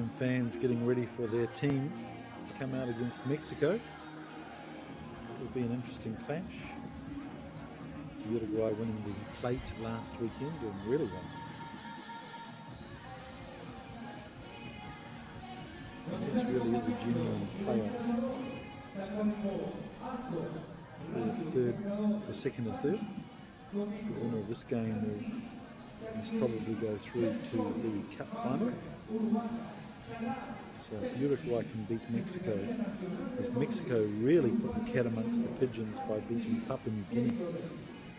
home fans getting ready for their team to come out against Mexico. It will be an interesting clash. Uruguay winning the plate last weekend, doing really well. This really is a genuine playoff for second and third. The winner of this game will must probably go through to the cup final. So if Uruguay can beat Mexico, because Mexico really put the cat amongst the pigeons by beating Papua New Guinea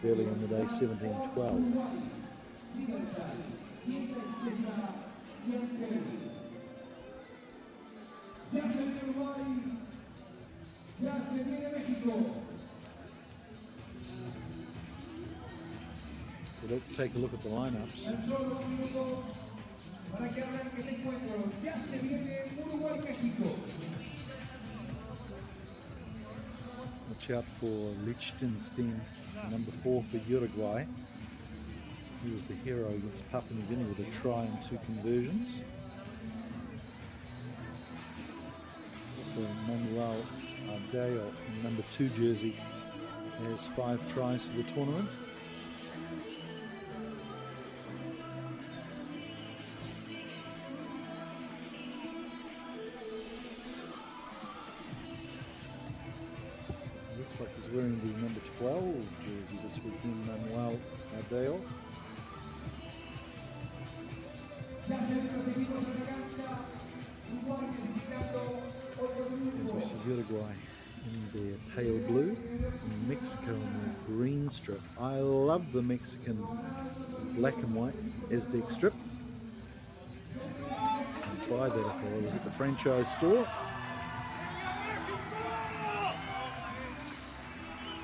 early in the day, 17-12. So let's take a look at the lineups. Watch out for Liechtenstein, number 4 for Uruguay. He was the hero against Papua New Guinea with a try and 2 conversions. Also Manuel Ardeo, number 2 jersey, has 5 tries for the tournament. Looks like he's wearing the number 12 jersey this weekend, Manuel Ardeo. As we see Uruguay in their pale blue, and Mexico in their green strip. I love the Mexican black and white Aztec strip. I'd buy that if I was at the franchise store.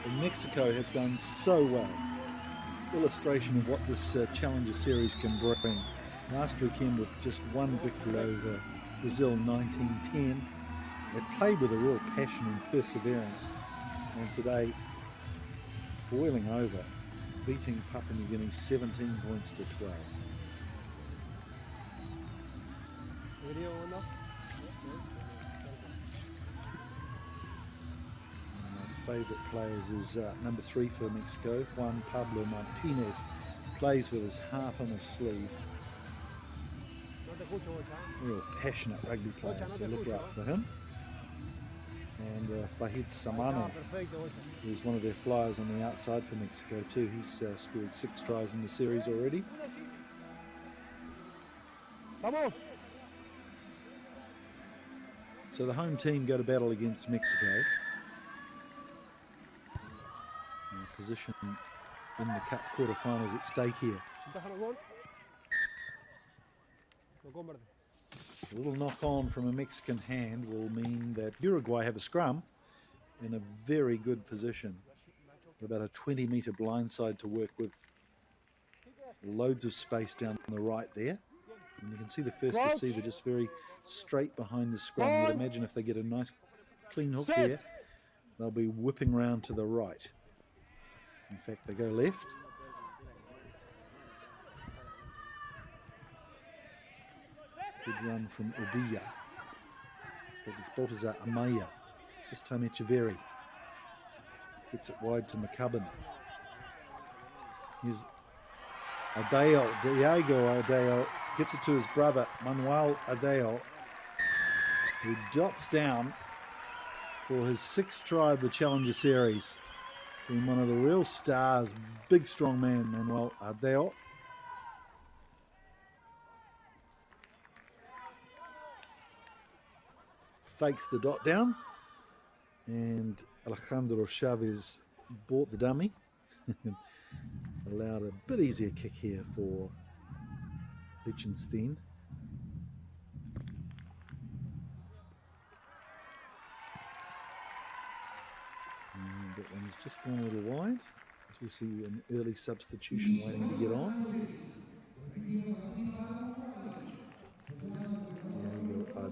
And Mexico have done so well. Illustration of what this Challenger Series can bring. Last weekend with just 1 victory over Brazil, 19-10. They played with a real passion and perseverance, and today boiling over, beating Papua New Guinea 17 points to 12. Video or not? One of my favourite players is number 3 for Mexico, Juan Pablo Martinez. Plays with his heart on his sleeve. Real passionate rugby player, so look out for him. And Fahid Samano is one of their flyers on the outside for Mexico too. He's scored 6 tries in the series already. So the home team go to battle against Mexico. And position in the cup quarterfinals at stake here. A little knock on from a Mexican hand will mean that Uruguay have a scrum in a very good position. About a 20-metre blindside to work with. Loads of space down the right there. And you can see the first receiver just very straight behind the scrum. You'd imagine if they get a nice clean hook there, they'll be whipping round to the right. In fact, they go left. Good run from Ubilla. But it's Baltazar Amaya. This time Echeverry. Gets it wide to McCubbin. Here's Ardeo, Diego Ardeo. Gets it to his brother, Manuel Ardeo, who dots down for his 6th try of the Challenger Series. Being one of the real stars, big strong man, Manuel Ardeo. Fakes the dot down, and Alejandro Chavez bought the dummy. Allowed a bit easier kick here for Liechtenstein. And that one's just gone a little wide, as we see an early substitution waiting to get on.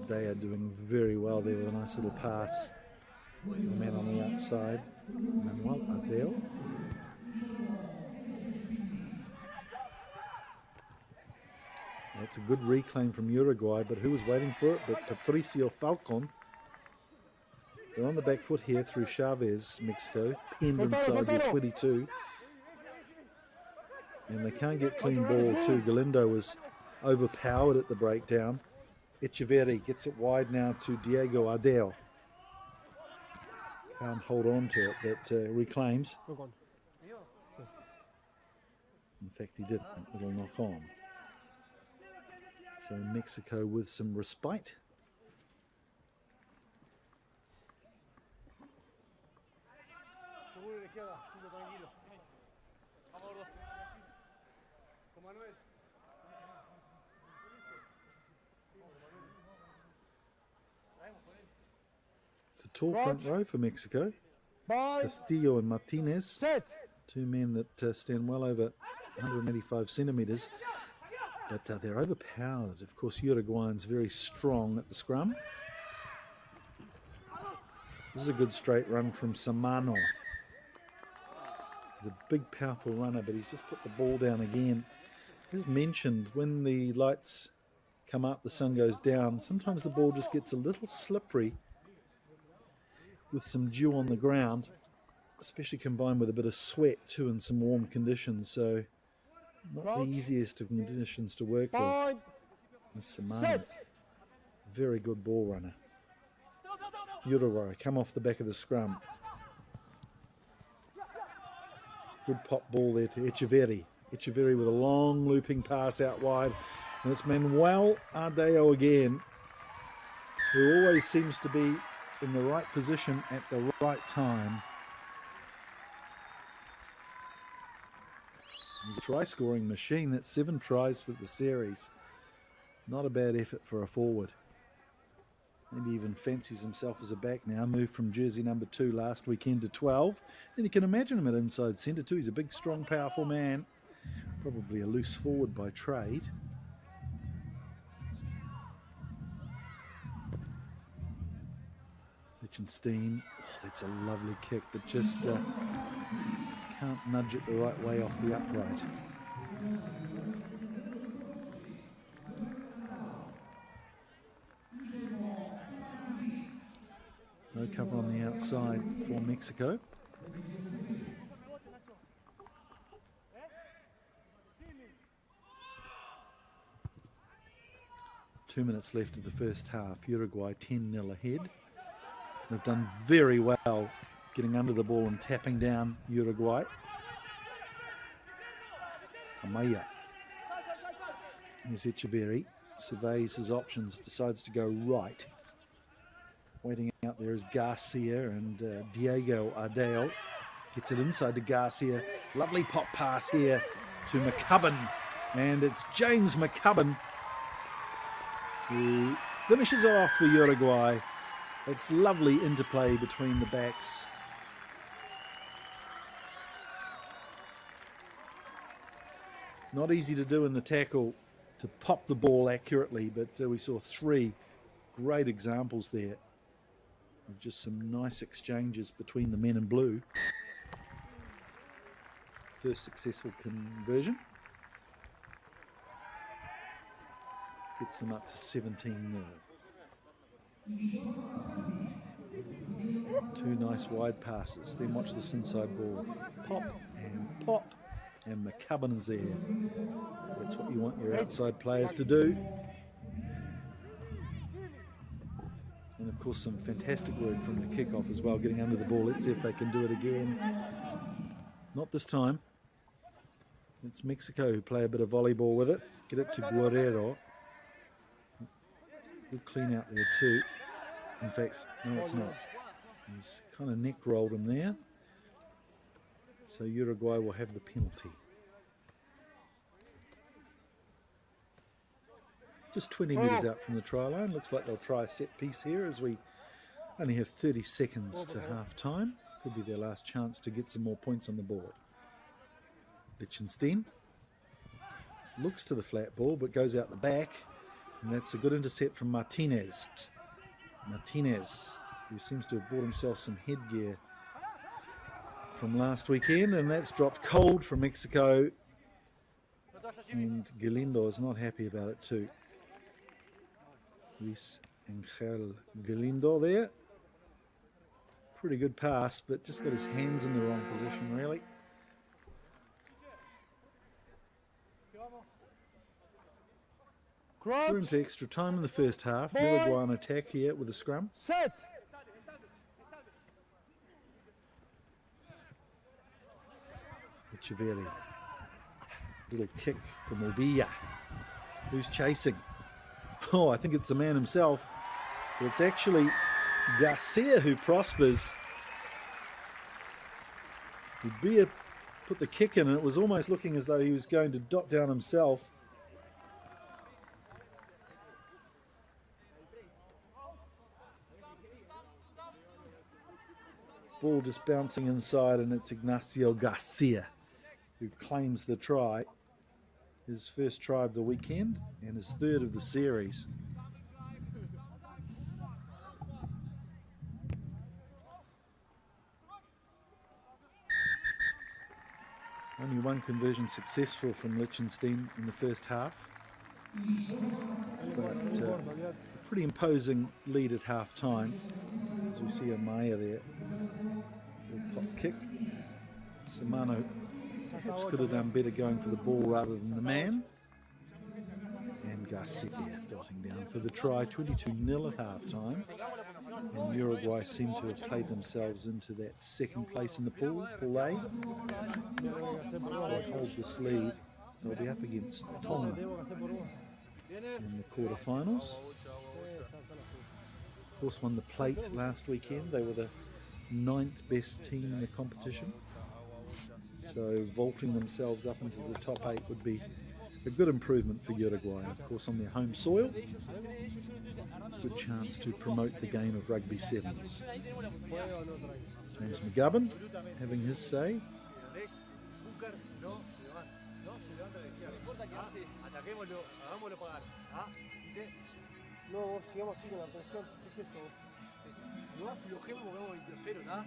They are doing very well there with a nice little pass. The man on the outside, Manuel Ardeo. That's a good reclaim from Uruguay, but who was waiting for it? But Patricio Falcon. They're on the back foot here through Chavez, Mexico, pinned inside their 22. And they can't get clean ball too. Galindo was overpowered at the breakdown. Echeverri gets it wide now to Diego Ardeo. Can't hold on to it, but reclaims. In fact, he did a little knock on. So Mexico with some respite. It's a tall front row for Mexico. Castillo and Martinez, two men that stand well over 185 centimetres, but they're overpowered. Of course, Uruguayan's very strong at the scrum. This is a good straight run from Samano. He's a big, powerful runner, but he's just put the ball down again. As mentioned, when the lights come up, the sun goes down, sometimes the ball just gets a little slippery with some dew on the ground, especially combined with a bit of sweat too in some warm conditions. So not the easiest of conditions to work with. Samano, very good ball runner. Uruguay come off the back of the scrum. Good pop ball there to Echeverri. Echeverri with a long looping pass out wide. And it's Manuel Ardeo again, who always seems to be in the right position at the right time. He's a try-scoring machine. That's 7 tries for the series. Not a bad effort for a forward. Maybe even fancies himself as a back now. Moved from jersey number 2 last weekend to 12. And you can imagine him at inside centre too. He's a big, strong, powerful man. Probably a loose forward by trade. Lichtenstein, oh, that's a lovely kick, but just can't nudge it the right way off the upright. No cover on the outside for Mexico. Two minutes left of the first half. Uruguay 10-0 ahead. They've done very well getting under the ball and tapping down Uruguay. Amaya. Here's Echeverri. Surveys his options, decides to go right. Waiting out there is Garcia and Diego Ardeo. Gets it inside to Garcia. Lovely pop pass here to McCubbin. And it's James McCubbin who finishes off for Uruguay. It's lovely interplay between the backs. Not easy to do in the tackle to pop the ball accurately, but we saw 3 great examples there of just some nice exchanges between the men in blue. First successful conversion. Gets them up to 17-0. 2 nice wide passes. Then watch this inside ball. Pop, and McCubbin is there. That's what you want your outside players to do. And of course some fantastic work from the kickoff as well, getting under the ball. Let's see if they can do it again. Not this time. It's Mexico who play a bit of volleyball with it. Get it to Guerrero. Good clean out there too. In fact, no, it's not. He's kind of neck rolled him there. So Uruguay will have the penalty. Just 20 metres out from the try line. Looks like they'll try a set piece here as we only have 30 seconds to half time. Could be their last chance to get some more points on the board. Lichtenstein looks to the flat ball but goes out the back. And that's a good intercept from Martinez. Martinez, who seems to have bought himself some headgear from last weekend, and that's dropped cold from Mexico. And Galindo is not happy about it too. Luis Angel Galindo there. Pretty good pass, but just got his hands in the wrong position, really. We're into extra time in the first half. Uruguay on attack here with a scrum. Set. Echeverri. Little kick from Ubilla. Who's chasing? Oh, I think it's the man himself. But it's actually Garcia who prospers. Ubilla put the kick in and it was almost looking as though he was going to dot down himself. Ball just bouncing inside, and it's Ignacio Garcia who claims the try. His first try of the weekend and his third of the series. Only one conversion successful from Liechtenstein in the first half. But a pretty imposing lead at half time. As we see Amaya there. Little pop kick. Samano perhaps could have done better going for the ball rather than the man. And Garcia dotting down for the try. 22-0 at half time. And Uruguay seem to have played themselves into that second place in the pool, Pool A. If they hold this lead, they'll be up against Tonga in the quarterfinals. Of course, won the plate last weekend. They were the 9th best team in the competition. So vaulting themselves up into the top 8 would be a good improvement for Uruguay. Of course, on their home soil, good chance to promote the game of rugby sevens. James McGovern having his say. No, sigamos así con la presión. ¿Qué es eso? No aflojemos, vamos 20-0, ¿tá?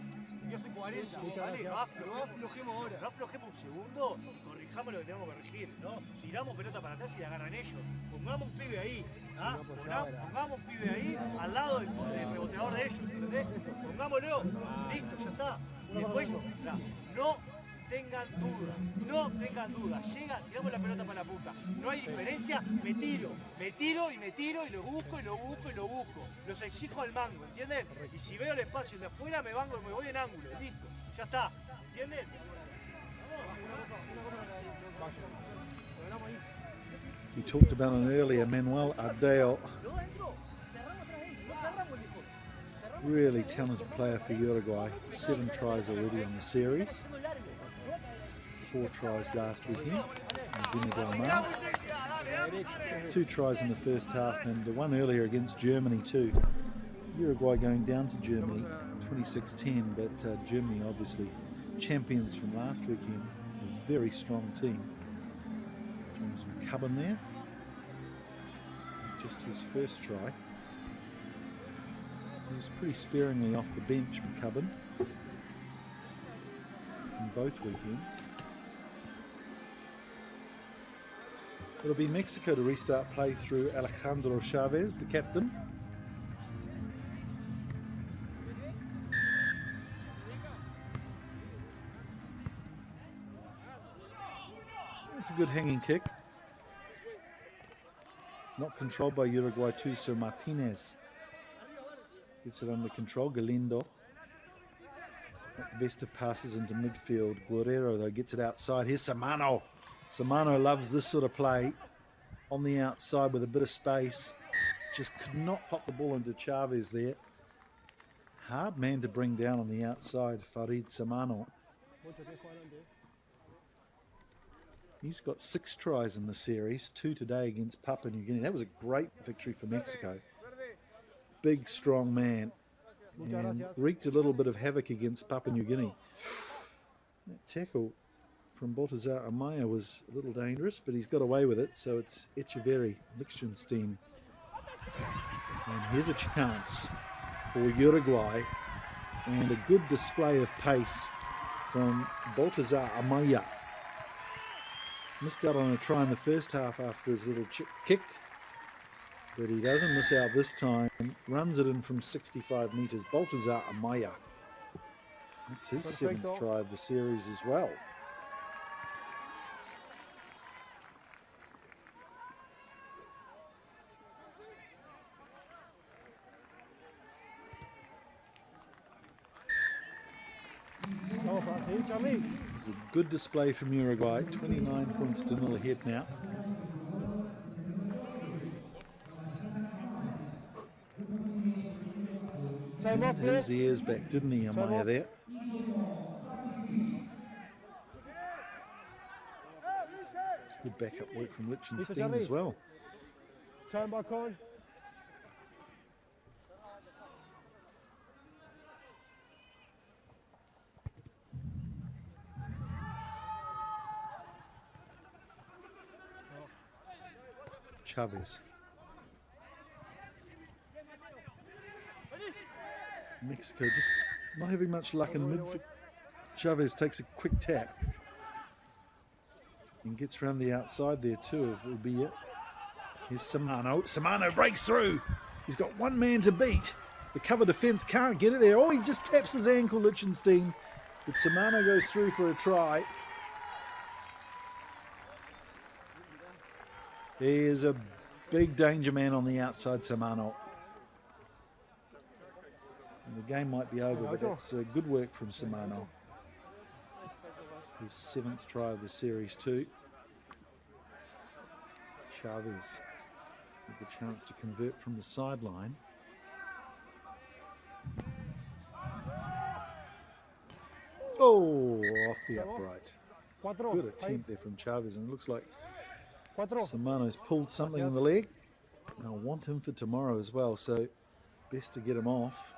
Yo soy 40, ¿vale? No aflojemos ahora. No aflojemos un segundo y corrijamos lo que tenemos que corregir, ¿no? Tiramos pelota para atrás y la agarran ellos. Pongamos un pibe ahí, ¿ah? Pongamos un pibe ahí al lado del reboteador de ellos, ¿entendés? Pongámoslo, listo, ya está. Y después, no tengan dudas. Llega, tiramos la pelota para la punta. No hay diferencia, me tiro y lo busco. Los exijo al mango, ¿entienden? Y si veo el espacio de afuera, me voy en ángulo, listo, ya está, ¿entienden? We talked about him earlier, Manuel Ardeo. Really talented player for Uruguay. 7 tries already on the series. 4 tries last weekend. 2 tries in the first half and 1 earlier against Germany too. Uruguay going down to Germany 26-10, but Germany obviously champions from last weekend. A very strong team. James McCubbin there. Just his first try. He was pretty sparingly off the bench, McCubbin, in both weekends. It'll be Mexico to restart play through Alejandro Chavez, the captain. That's a good hanging kick. Not controlled by Uruguay too, so Martinez gets it under control. Galindo, not the best of passes into midfield. Guerrero though gets it outside. Here's Samano. Samano loves this sort of play on the outside with a bit of space. Just could not pop the ball into Chavez there. Hard man to bring down on the outside, Farid Samano. He's got 6 tries in the series, 2 today against Papua New Guinea. That was a great victory for Mexico. Big, strong man. And wreaked a little bit of havoc against Papua New Guinea. That tackle from Baltazar Amaya was a little dangerous, but he's got away with it, so it's Echeverri, Liechtenstein. And here's a chance for Uruguay. And a good display of pace from Baltazar Amaya. Missed out on a try in the first half after his little chip kick. But he doesn't miss out this time. Runs it in from 65 metres. Baltazar Amaya. That's his seventh try of the series as well. It was a good display from Uruguay. 29 points to 0 ahead now. And his ears back, didn't he, Amaya there? Good backup work from Lichtenstein as well. Turn back on. Chavez. Mexico just not having much luck in midfield. Chavez takes a quick tap and gets around the outside there too of Ubia. Here's Samano. Samano breaks through. He's got one man to beat. The cover defence can't get it there. Oh, he just taps his ankle, Lichtenstein. But Samano goes through for a try. He is a big danger man on the outside, Samano. And the game might be over, but that's good work from Samano. His seventh try of the series too. Chavez with the chance to convert from the sideline. Oh, off the upright. Good attempt there from Chavez, and it looks like Samano's pulled something in the leg. I want him for tomorrow as well, so best to get him off.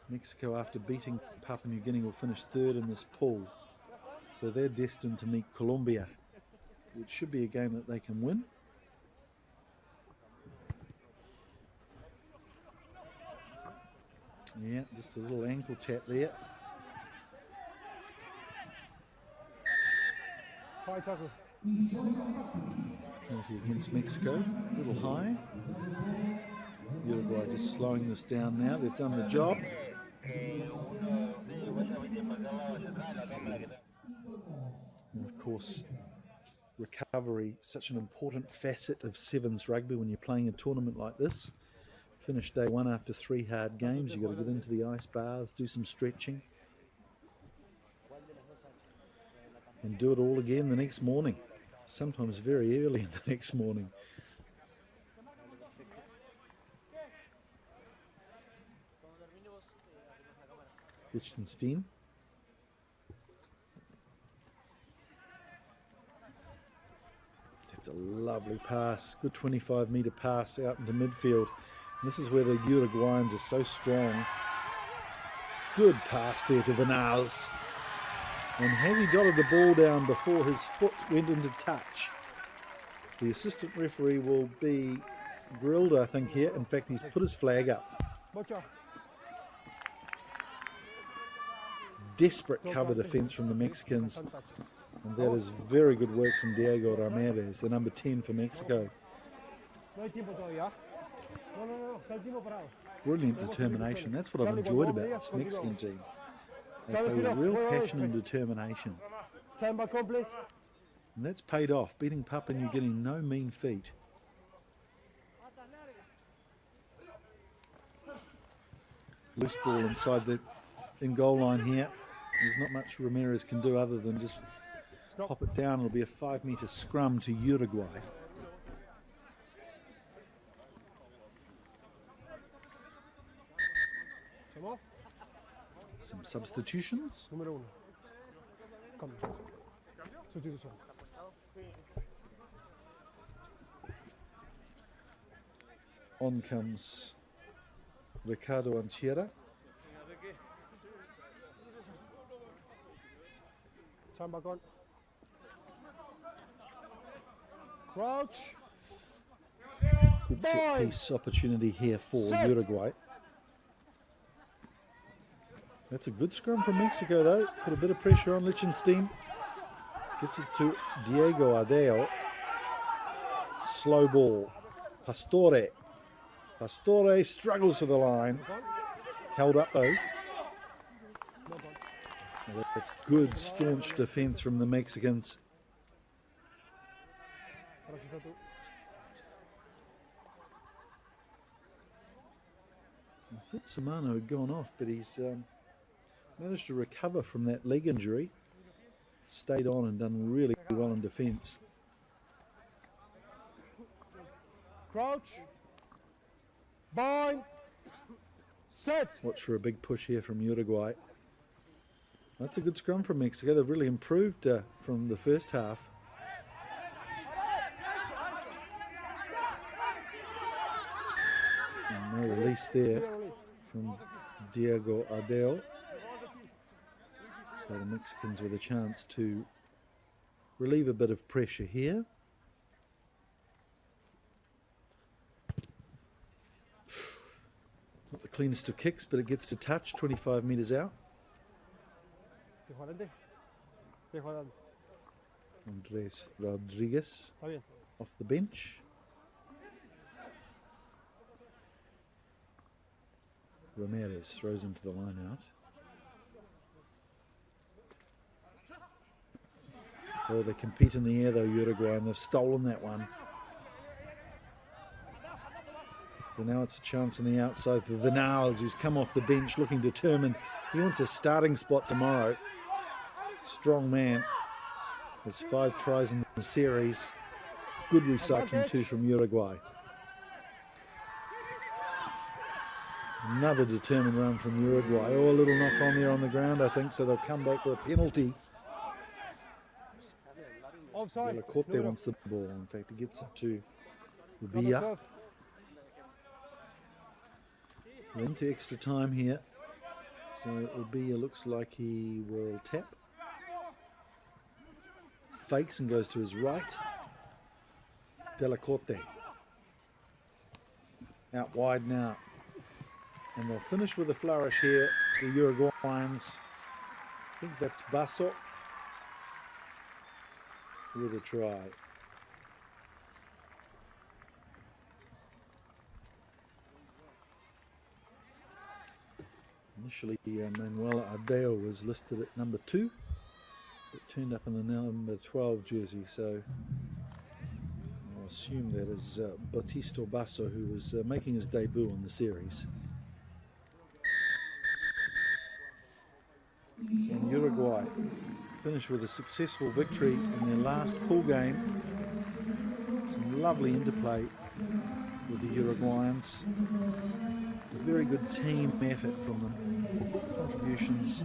Mexico, after beating Papua New Guinea, will finish third in this pool. So they're destined to meet Colombia, which should be a game that they can win. Yeah, just a little ankle tap there. High tackle. Penalty against Mexico, a little high. Uruguay just slowing this down now. They've done the job. And of course, recovery, such an important facet of sevens rugby when you're playing a tournament like this. Finish day one after 3 hard games. You've got to get into the ice baths, do some stretching, and do it all again the next morning. Sometimes very early in the next morning. Lichtenstein. That's a lovely pass. Good 25-metre pass out into midfield. And this is where the Uruguayans are so strong. Good pass there to Vinales. And has he dotted the ball down before his foot went into touch? The assistant referee will be grilled, I think, here. In fact, he's put his flag up. Desperate cover defence from the Mexicans. And that is very good work from Diego Ramirez, the number 10 for Mexico. Brilliant determination. That's what I've enjoyed about this Mexican team. They play with real passion and determination. And that's paid off, beating Papua New Guinea, no mean feat. Loose ball inside the in-goal line here. There's not much Ramirez can do other than just pop it down. It'll be a 5-metre scrum to Uruguay. Some substitutions. On comes Ricardo Anchiera. Crouch. Good set piece opportunity here for Uruguay. That's a good scrum from Mexico, though. Put a bit of pressure on Liechtenstein. Gets it to Diego Adeo. Slow ball. Pastore. Pastore struggles for the line. Held up, though. That's good, staunch defence from the Mexicans. I thought Samano had gone off, but he's managed to recover from that leg injury. Stayed on and done really well in defence. Crouch. Bind. Set. Watch for a big push here from Uruguay. That's a good scrum from Mexico. They've really improved from the first half. And no release there from Diego Adel. So the Mexicans with a chance to relieve a bit of pressure here. Not the cleanest of kicks, but it gets to touch 25 metres out. Andres Rodriguez off the bench. Ramirez throws into the line out. Oh, they compete in the air though, Uruguay, and they've stolen that one. So now it's a chance on the outside for Vinales, who's come off the bench looking determined. He wants a starting spot tomorrow. Strong man. There's 5 tries in the series. Good recycling too from Uruguay. Another determined run from Uruguay. Oh, a little knock on there on the ground, I think, so they'll come back for a penalty. Corte wants the ball. In fact, he gets it to Rubia. We're into extra time here. So Rubia looks like he will tap. Fakes and goes to his right. Della Corte. Out wide now. And they'll finish with a flourish here, the Uruguayans. I think that's Basso with a try. Initially, Manuel Adeo was listed at number 2, but turned up in the number 12 jersey, so I'll assume that is Bautista Basso, who was making his debut in the series. And Uruguay finished with a successful victory in their last pool game. Some lovely interplay with the Uruguayans. A very good team effort from them. Contributions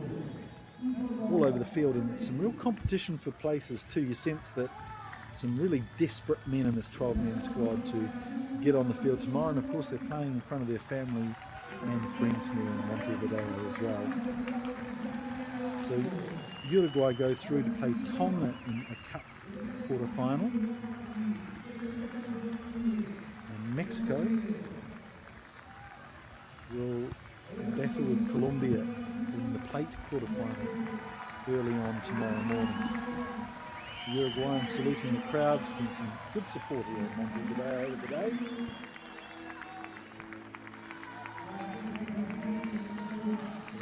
all over the field and some real competition for places too. You sense that some really desperate men in this 12-man squad to get on the field tomorrow. And of course they're playing in front of their family and friends here in Montevideo as well. So Uruguay go through to play Tonga in a cup quarter-final. And Mexico will battle with Colombia in the plate quarter-final early on tomorrow morning. The Uruguayans saluting the crowds, getting some good support here at Montevideo over the day.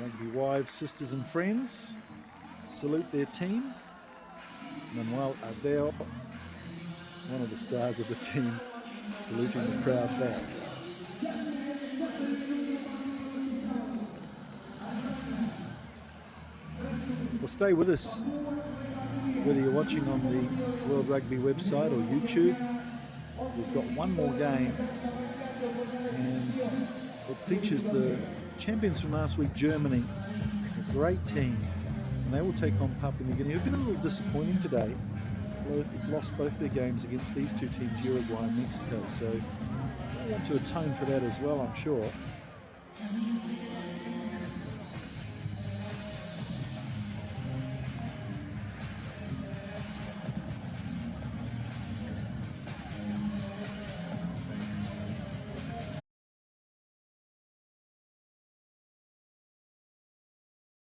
Rugby wives, sisters and friends salute their team. Manuel Adeo, one of the stars of the team, saluting the crowd back. Well, stay with us, whether you're watching on the World Rugby website or YouTube. We've got one more game, and it features the champions from last week, Germany, a great team, and they will take on Papua New Guinea. Who've been a little disappointing today. Lost both their games against these two teams, Uruguay and Mexico, so they want to atone for that as well, I'm sure.